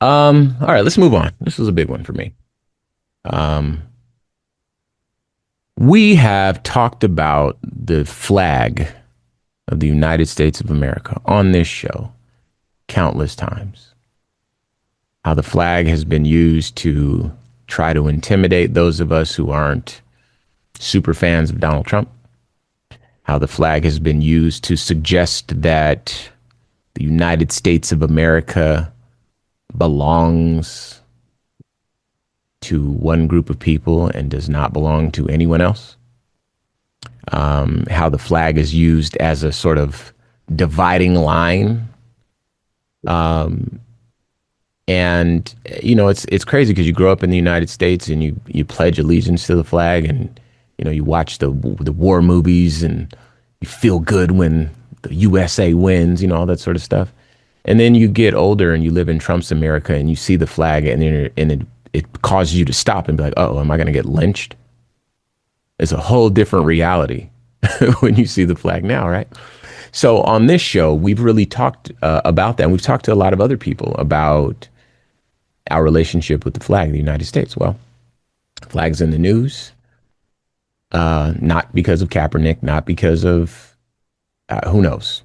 All right, let's move on. This was a big one for me. Um, we have talked about the flag of the United States of America on this show countless times. How the flag has been used to try to intimidate those of us who aren't super fans of Donald Trump. How the flag has been used to suggest that the United States of America belongs to one group of people and does not belong to anyone else. How the flag is used as a sort of dividing line. Um, and it's crazy because you grow up in the United States and you pledge allegiance to the flag, and you watch the war movies and you feel good when the USA wins, all that sort of stuff. And then you get older and you live in Trump's America and you see the flag, and it causes you to stop and be like, oh, am I going to get lynched? It's a whole different reality when you see the flag now, right? So on this show, we've really talked about that. And we've talked to a lot of other people about our relationship with the flag of the United States. Well, flag's in the news, not because of Kaepernick, not because of who knows.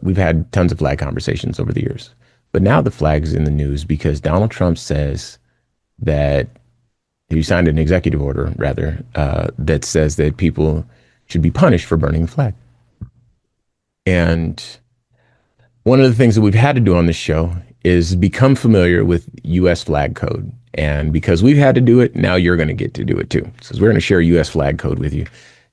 We've had tons of flag conversations over the years. But now the flag's in the news because Donald Trump says that he signed an executive order, rather, that says that people should be punished for burning the flag. And one of the things that we've had to do on this show is become familiar with U.S. flag code. And because we've had to do it, now you're going to get to do it too. So we're going to share U.S. flag code with you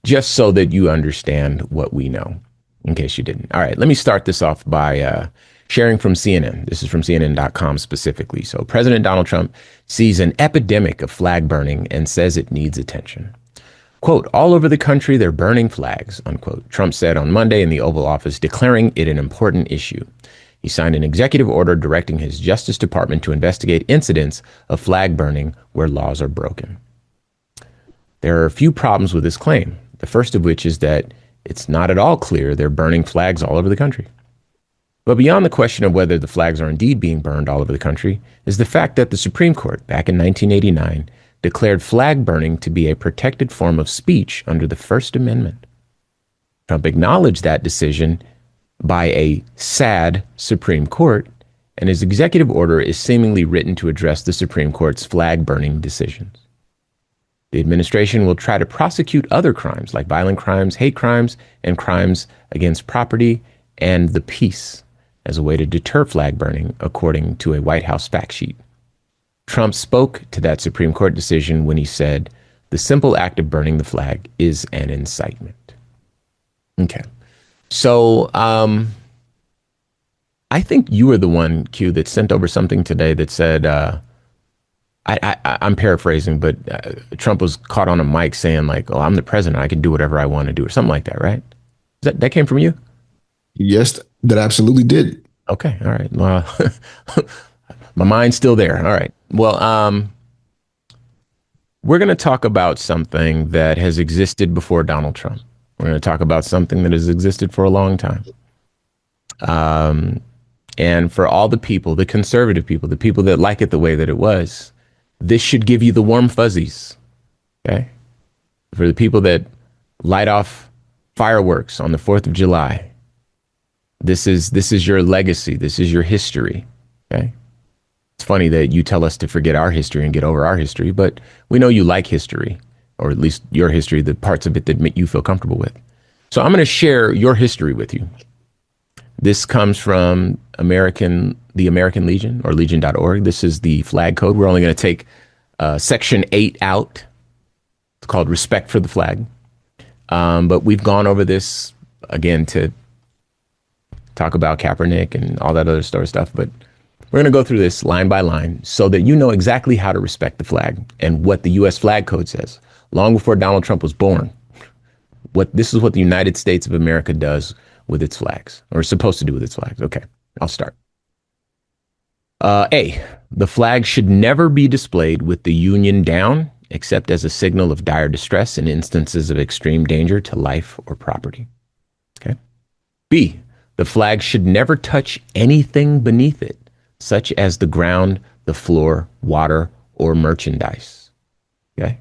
just so that you understand what we know, in case you didn't. All right, let me start this off by sharing from CNN. This is from CNN.com specifically. So President Donald Trump sees an epidemic of flag burning and says it needs attention. Quote, all over the country, they're burning flags, unquote, Trump said on Monday in the Oval Office, declaring it an important issue. He signed an executive order directing his Justice Department to investigate incidents of flag burning where laws are broken. There are a few problems with this claim. The first of which is that it's not at all clear they're burning flags all over the country. But beyond the question of whether the flags are indeed being burned all over the country is the fact that the Supreme Court, back in 1989, declared flag burning to be a protected form of speech under the First Amendment. Trump acknowledged that decision by a sad Supreme Court, and his executive order is seemingly written to address the Supreme Court's flag burning decisions. The administration will try to prosecute other crimes like violent crimes, hate crimes, and crimes against property and the peace as a way to deter flag burning, according to a White House fact sheet. Trump spoke to that Supreme Court decision when he said, the simple act of burning the flag is an incitement. Okay. So I think you were the one, Q, that sent over something today that said, I'm paraphrasing, but Trump was caught on a mic saying like, oh, I'm the president. I can do whatever I want to do or something like that, right? That came from you? Yes, that absolutely did. Okay. All right. Well, my mind's still there. All right. Well, we're going to talk about something that has existed before Donald Trump. We're going to talk about something that has existed for a long time. And for all the people, the conservative people, the people that like it the way that it was, this should give you the warm fuzzies. Okay. For the people that light off fireworks on the 4th of July, this is your legacy. This is your history. Okay. It's funny that you tell us to forget our history and get over our history, but we know you like history, or at least your history, the parts of it that make you feel comfortable with. So I'm going to share your history with you. This comes from the American Legion, or legion.org. This is the flag code. We're only going to take section 8 out. It's called respect for the flag. But we've gone over this again to talk about Kaepernick and all that other sort of stuff. But we're going to go through this line by line so that you know exactly how to respect the flag and what the U.S. flag code says. Long before Donald Trump was born, this is what the United States of America does with its flags, or is supposed to do with its flags. Okay, I'll start. A, the flag should never be displayed with the Union down, except as a signal of dire distress in instances of extreme danger to life or property. Okay. B, the flag should never touch anything beneath it, such as the ground, the floor, water, or merchandise. Okay.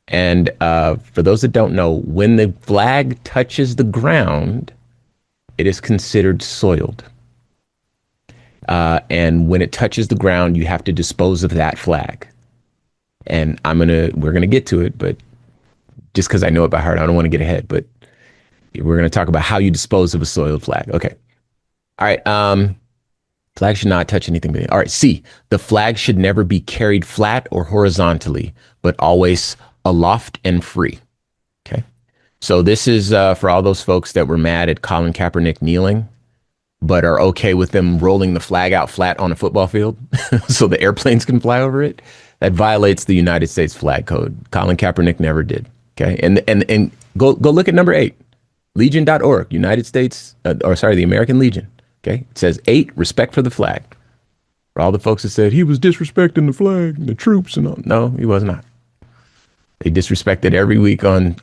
And for those that don't know, when the flag touches the ground, it is considered soiled. And when it touches the ground, you have to dispose of that flag. And we're gonna get to it, but just because I know it by heart, I don't want to get ahead. But we're gonna talk about how you dispose of a soiled flag. Okay. All right. Flag should not touch anything. All right. C, the flag should never be carried flat or horizontally, but always aloft and free. Okay. So this is for all those folks that were mad at Colin Kaepernick kneeling, but are okay with them rolling the flag out flat on a football field so the airplanes can fly over it. That violates the United States flag code. Colin Kaepernick never did. Okay. And go look at number 8, legion.org, United States, the American Legion. Okay. It says 8, respect for the flag. For all the folks that said he was disrespecting the flag and the troops and all. No, he was not. They disrespected every week on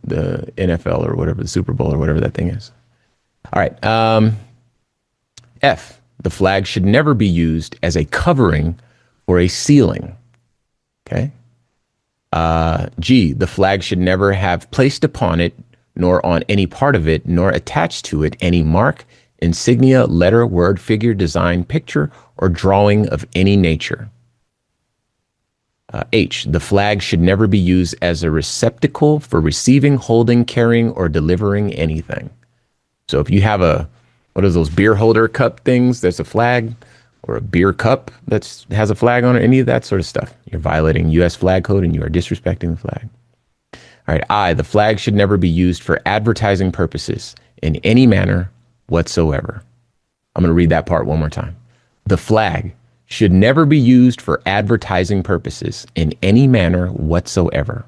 the NFL or whatever, the Super Bowl or whatever that thing is. All right. F, the flag should never be used as a covering for a ceiling. Okay. G, the flag should never have placed upon it, nor on any part of it, nor attached to it any mark, insignia, letter, word, figure, design, picture, or drawing of any nature. H, the flag should never be used as a receptacle for receiving, holding, carrying, or delivering anything. So if you have what are those beer holder cup things, that's a flag, or a beer cup that has a flag on it, any of that sort of stuff, you're violating U.S. flag code and you are disrespecting the flag. All right. I, the flag should never be used for advertising purposes in any manner whatsoever. I'm going to read that part one more time. The flag should never be used for advertising purposes in any manner whatsoever.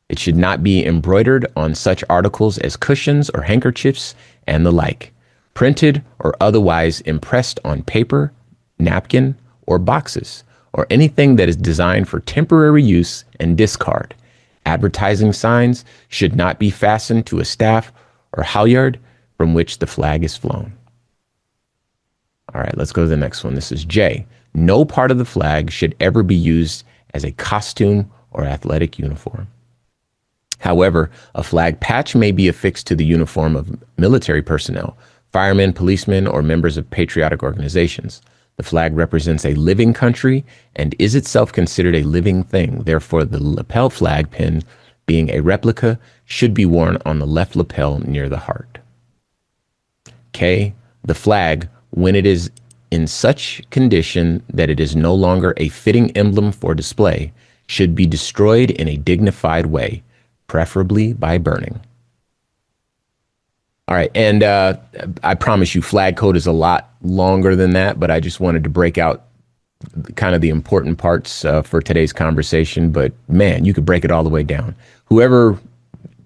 It should not be embroidered on such articles as cushions or handkerchiefs and the like, printed or otherwise impressed on paper, napkin, or boxes, or anything that is designed for temporary use and discard. Advertising signs should not be fastened to a staff or halyard from which the flag is flown. All right, let's go to the next one. This is J. No part of the flag should ever be used as a costume or athletic uniform. However, a flag patch may be affixed to the uniform of military personnel, firemen, policemen, or members of patriotic organizations. The flag represents a living country and is itself considered a living thing. Therefore, the lapel flag pin, being a replica, should be worn on the left lapel near the heart. K. The flag, when it is in such condition that it is no longer a fitting emblem for display, should be destroyed in a dignified way, preferably by burning. All right. And I promise you, flag code is a lot longer than that, but I just wanted to break out kind of the important parts for today's conversation. But man, you could break it all the way down. Whoever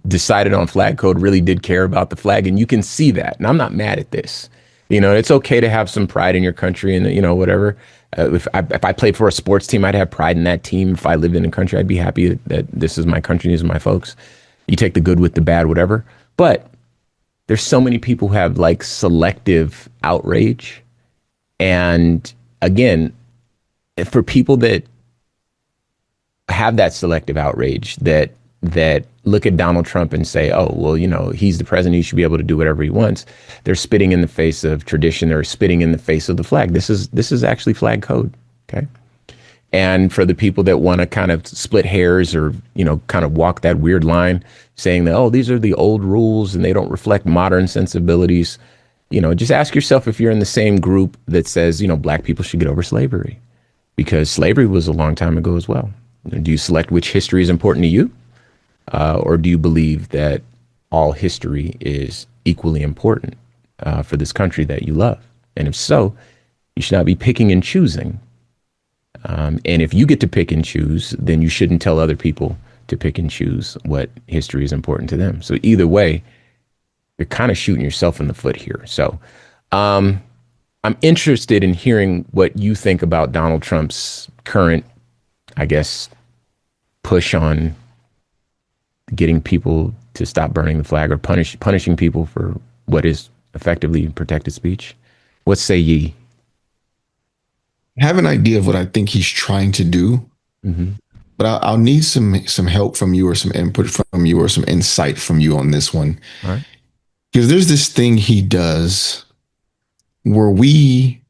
decided on flag code really did care about the flag, and you can see that. And I'm not mad at this. You know, it's okay to have some pride in your country and, you know, whatever. If I played for a sports team, I'd have pride in that team. If I lived in a country, I'd be happy that this is my country, these are my folks. You take the good with the bad, whatever. But there's so many people who have like selective outrage. And again, for people that have that selective outrage, that look at Donald Trump and say, oh, well, you know, he's the president, he should be able to do whatever he wants. They're spitting in the face of tradition or spitting in the face of the flag. This is actually flag code. Okay. And for the people that want to kind of split hairs or, you know, kind of walk that weird line saying that, oh, these are the old rules and they don't reflect modern sensibilities, you know, just ask yourself if you're in the same group that says, you know, black people should get over slavery, because slavery was a long time ago as well. Do you select which history is important to you? Or do you believe that all history is equally important for this country that you love? And if so, you should not be picking and choosing. And if you get to pick and choose, then you shouldn't tell other people to pick and choose what history is important to them. So either way, you're kind of shooting yourself in the foot here. So I'm interested in hearing what you think about Donald Trump's current, I guess, push on getting people to stop burning the flag or punishing people for what is effectively protected speech. What say ye? have an idea of what I think he's trying to do, Hmm. but I'll need some help from you or some input from you or some insight from you on this one. All right. Because there's this thing he does where we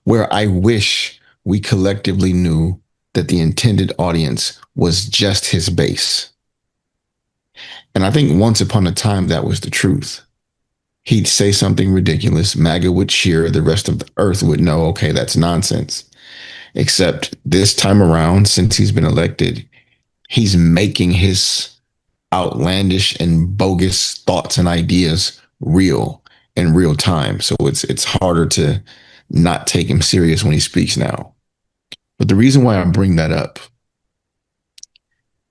where I wish we collectively knew that the intended audience was just his base. And I think once upon a time that was the truth. He'd say something ridiculous, MAGA would cheer, the rest of the earth would know, okay, that's nonsense. Except this time around, since he's been elected, he's making his outlandish and bogus thoughts and ideas real in real time. So it's harder to not take him serious when he speaks now. But the reason why I bring that up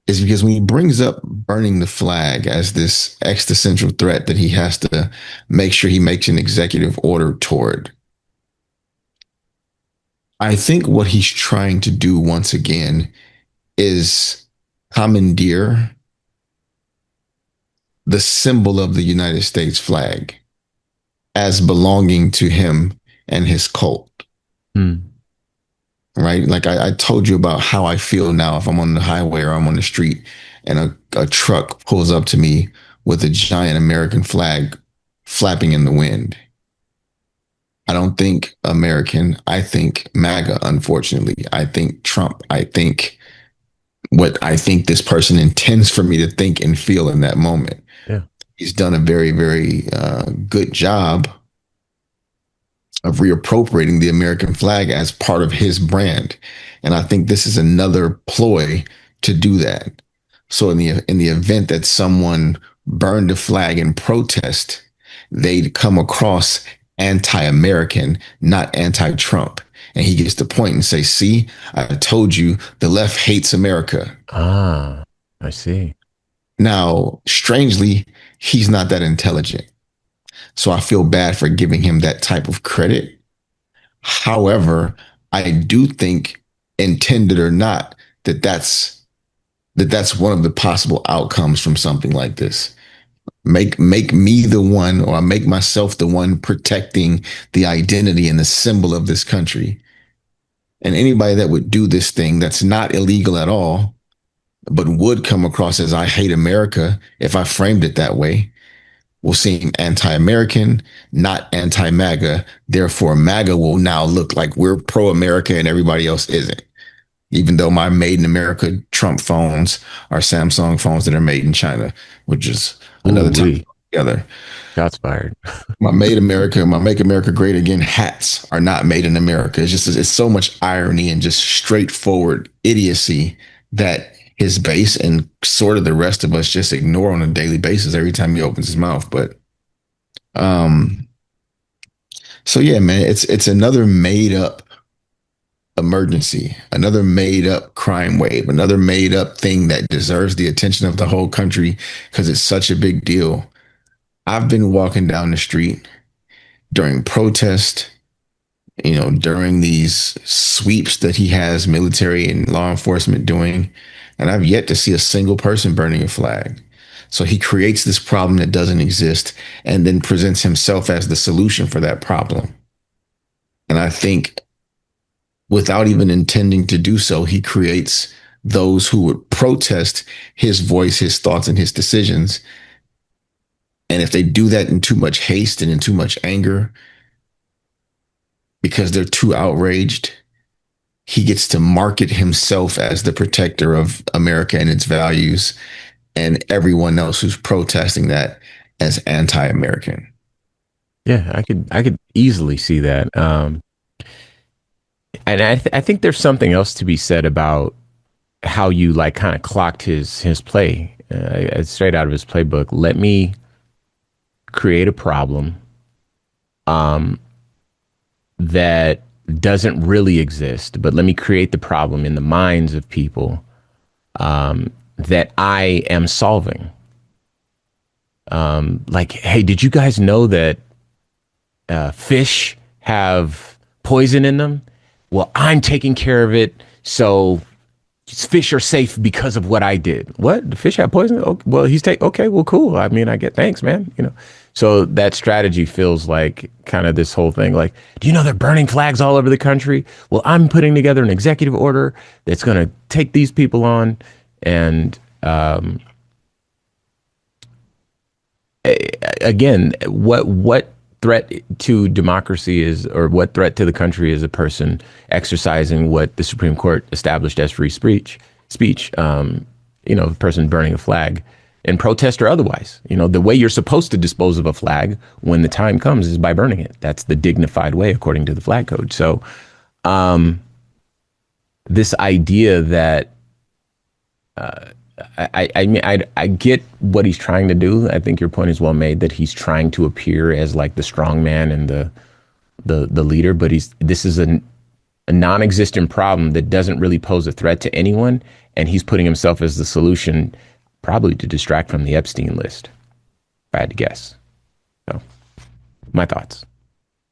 is because when he brings up burning the flag as this existential threat that he has to make sure he makes an executive order toward, I think what he's trying to do once again is commandeer the symbol of the United States flag as belonging to him and his cult. Mm. Right? Like I told you about how I feel now if I'm on the highway or I'm on the street and a truck pulls up to me with a giant American flag flapping in the wind. I don't think American. I think MAGA, unfortunately. I think Trump. I think what I think this person intends for me to think and feel in that moment. Yeah. He's done a very, very good job of reappropriating the American flag as part of his brand. And I think this is another ploy to do that. So in the event that someone burned a flag in protest, they'd come across anti-American, not anti-Trump. And he gets to point and say, see, I told you the left hates America. Ah, I see. Now, strangely, he's not that intelligent. So I feel bad for giving him that type of credit. However, I do think, intended or not, that's one of the possible outcomes from something like this. Make me the one, or make myself the one protecting the identity and the symbol of this country. And anybody that would do this thing that's not illegal at all, but would come across as I hate America if I framed it that way, will seem anti-American, not anti-MAGA. Therefore, MAGA will now look like we're pro-America and everybody else isn't. Even though my made in America Trump phones are Samsung phones that are made in China, which is another time together. Shots fired. My Make America Great Again hats are not made in America. It's so much irony and just straightforward idiocy that his base and sort of the rest of us just ignore on a daily basis every time he opens his mouth. But so yeah, man, it's another made up emergency, another made up crime wave, another made up thing that deserves the attention of the whole country because it's such a big deal. I've been walking down the street during protest, during these sweeps that he has military and law enforcement doing, and I've yet to see a single person burning a flag. So he creates this problem that doesn't exist and then presents himself as the solution for that problem. And I think without even intending to do so, he creates those who would protest his voice, his thoughts, and his decisions. And if they do that in too much haste and in too much anger, because they're too outraged, he gets to market himself as the protector of America and its values, and everyone else who's protesting that as anti-American. Yeah, I could easily see that. And I think there's something else to be said about how you like kind of clocked his play straight out of his playbook. Let me create a problem that doesn't really exist, but let me create the problem in the minds of people that I am solving. Like, hey, did you guys know that fish have poison in them? Well, I'm taking care of it, so fish are safe because of what I did. What? The fish have poison? Okay, well, okay. Well, cool. I mean, I get thanks, man. So that strategy feels like kind of this whole thing. Like, do you know they're burning flags all over the country? Well, I'm putting together an executive order that's going to take these people on. And again, what threat to democracy is, or what threat to the country is a person exercising what the Supreme Court established as free speech? A person burning a flag in protest or otherwise. The way you're supposed to dispose of a flag when the time comes is by burning it. That's the dignified way, according to the flag code. So, this idea that I get what he's trying to do. I think your point is well made, that he's trying to appear as like the strong man and the leader, but this is a non-existent problem that doesn't really pose a threat to anyone, and he's putting himself as the solution, probably to distract from the Epstein list, if I had to guess. So, my thoughts.